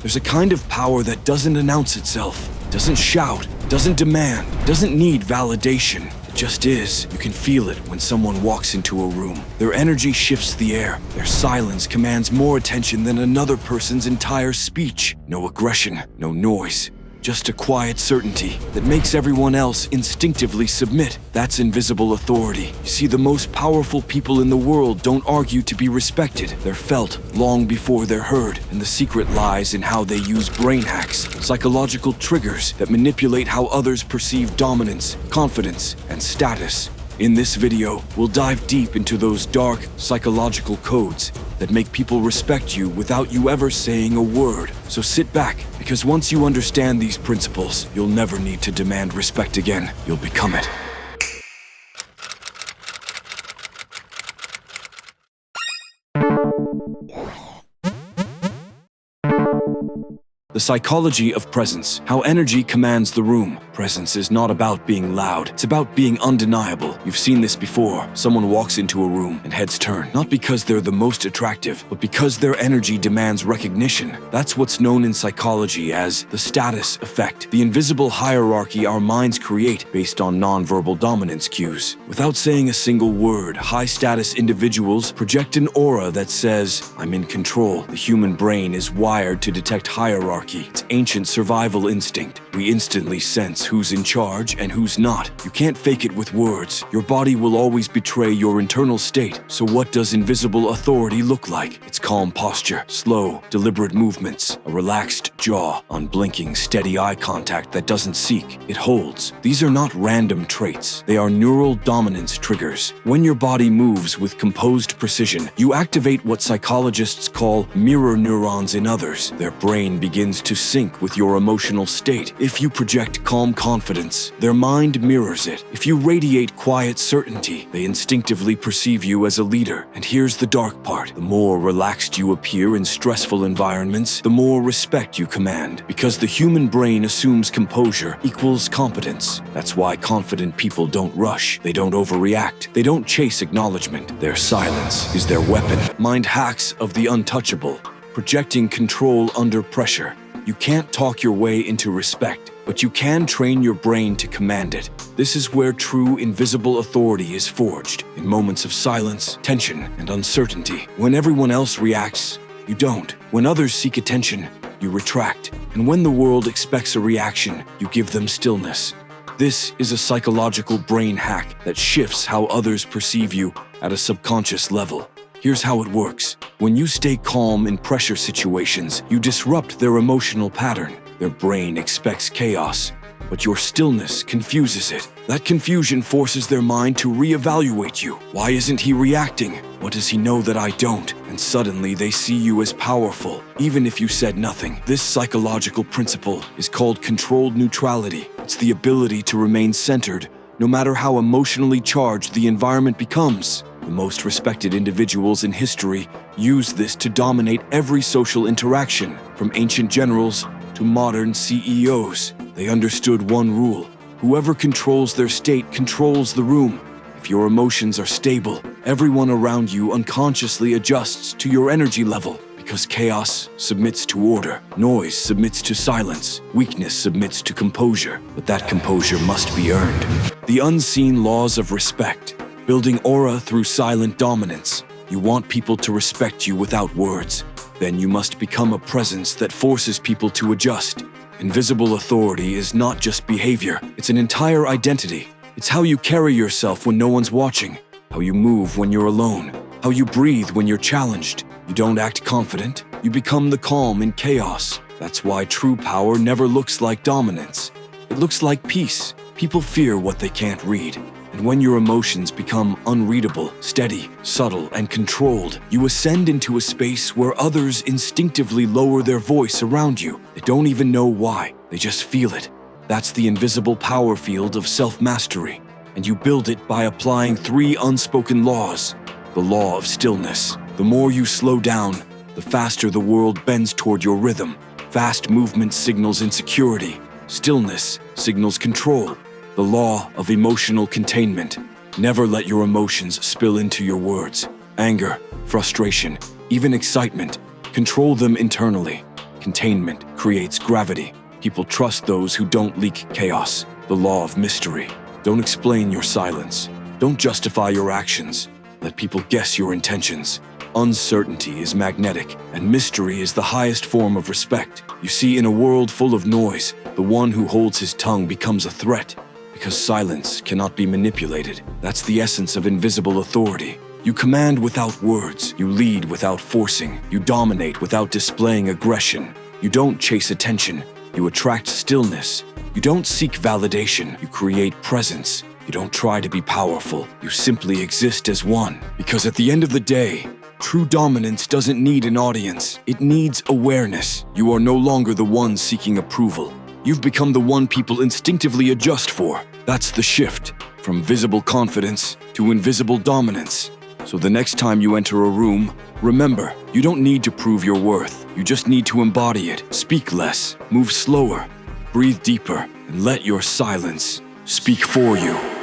There's a kind of power that doesn't announce itself, doesn't shout, doesn't demand, doesn't need validation. It just is. You can feel it when someone walks into a room. Their energy shifts the air. Their silence commands more attention than another person's entire speech. No aggression, no noise. Just a quiet certainty that makes everyone else instinctively submit. That's invisible authority. You see, the most powerful people in the world don't argue to be respected. They're felt long before they're heard. And the secret lies in how they use brain hacks, psychological triggers that manipulate how others perceive dominance, confidence, and status. In this video, we'll dive deep into those dark psychological codes that make people respect you without you ever saying a word. So sit back, because once you understand these principles, you'll never need to demand respect again. You'll become it. The psychology of presence, how energy commands the room. Presence is not about being loud, it's about being undeniable. You've seen this before. Someone walks into a room and heads turn, not because they're the most attractive, but because their energy demands recognition. That's what's known in psychology as the status effect, the invisible hierarchy our minds create based on nonverbal dominance cues. Without saying a single word, high-status individuals project an aura that says, "I'm in control." The human brain is wired to detect hierarchy. It's ancient survival instinct. We instantly sense who's in charge and who's not. You can't fake it with words. Your body will always betray your internal state. So what does invisible authority look like? It's calm posture, slow, deliberate movements, a relaxed jaw, unblinking, steady eye contact that doesn't seek, it holds. These are not random traits. They are neural dominance triggers. When your body moves with composed precision, you activate what psychologists call mirror neurons in others. Their brain begins to sync with your emotional state. If you project calm confidence, their mind mirrors it. If you radiate quiet certainty, they instinctively perceive you as a leader. And here's the dark part. The more relaxed you appear in stressful environments, the more respect you command. Because the human brain assumes composure equals competence. That's why confident people don't rush. They don't overreact. They don't chase acknowledgement. Their silence is their weapon. Mind hacks of the untouchable. Projecting control under pressure. You can't talk your way into respect, but you can train your brain to command it. This is where true invisible authority is forged, in moments of silence, tension, and uncertainty. When everyone else reacts, you don't. When others seek attention, you retract. And when the world expects a reaction, you give them stillness. This is a psychological brain hack that shifts how others perceive you at a subconscious level. Here's how it works. When you stay calm in pressure situations, you disrupt their emotional pattern. Their brain expects chaos, but your stillness confuses it. That confusion forces their mind to reevaluate you. Why isn't he reacting? What does he know that I don't? And suddenly they see you as powerful, even if you said nothing. This psychological principle is called controlled neutrality. It's the ability to remain centered, no matter how emotionally charged the environment becomes. The most respected individuals in history used this to dominate every social interaction, from ancient generals to modern CEOs. They understood one rule: whoever controls their state controls the room. If your emotions are stable, everyone around you unconsciously adjusts to your energy level. Because chaos submits to order, noise submits to silence, weakness submits to composure. But that composure must be earned. The unseen laws of respect. Building aura through silent dominance. You want people to respect you without words. Then you must become a presence that forces people to adjust. Invisible authority is not just behavior, it's an entire identity. It's how you carry yourself when no one's watching, how you move when you're alone, how you breathe when you're challenged. You don't act confident, you become the calm in chaos. That's why true power never looks like dominance. It looks like peace. People fear what they can't read. And when your emotions become unreadable, steady, subtle, and controlled, you ascend into a space where others instinctively lower their voice around you. They don't even know why, they just feel it. That's the invisible power field of self-mastery. And you build it by applying 3 unspoken laws. The law of stillness. The more you slow down, the faster the world bends toward your rhythm. Fast movement signals insecurity. Stillness signals control. The law of emotional containment. Never let your emotions spill into your words. Anger, frustration, even excitement. Control them internally. Containment creates gravity. People trust those who don't leak chaos. The law of mystery. Don't explain your silence. Don't justify your actions. Let people guess your intentions. Uncertainty is magnetic, and mystery is the highest form of respect. You see, in a world full of noise, the one who holds his tongue becomes a threat, because silence cannot be manipulated. That's the essence of invisible authority. You command without words. You lead without forcing. You dominate without displaying aggression. You don't chase attention. You attract stillness. You don't seek validation. You create presence. You don't try to be powerful. You simply exist as one. Because at the end of the day, true dominance doesn't need an audience. It needs awareness. You are no longer the one seeking approval. You've become the one people instinctively adjust for. That's the shift from visible confidence to invisible dominance. So the next time you enter a room, remember, you don't need to prove your worth. You just need to embody it. Speak less, move slower, breathe deeper, and let your silence speak for you.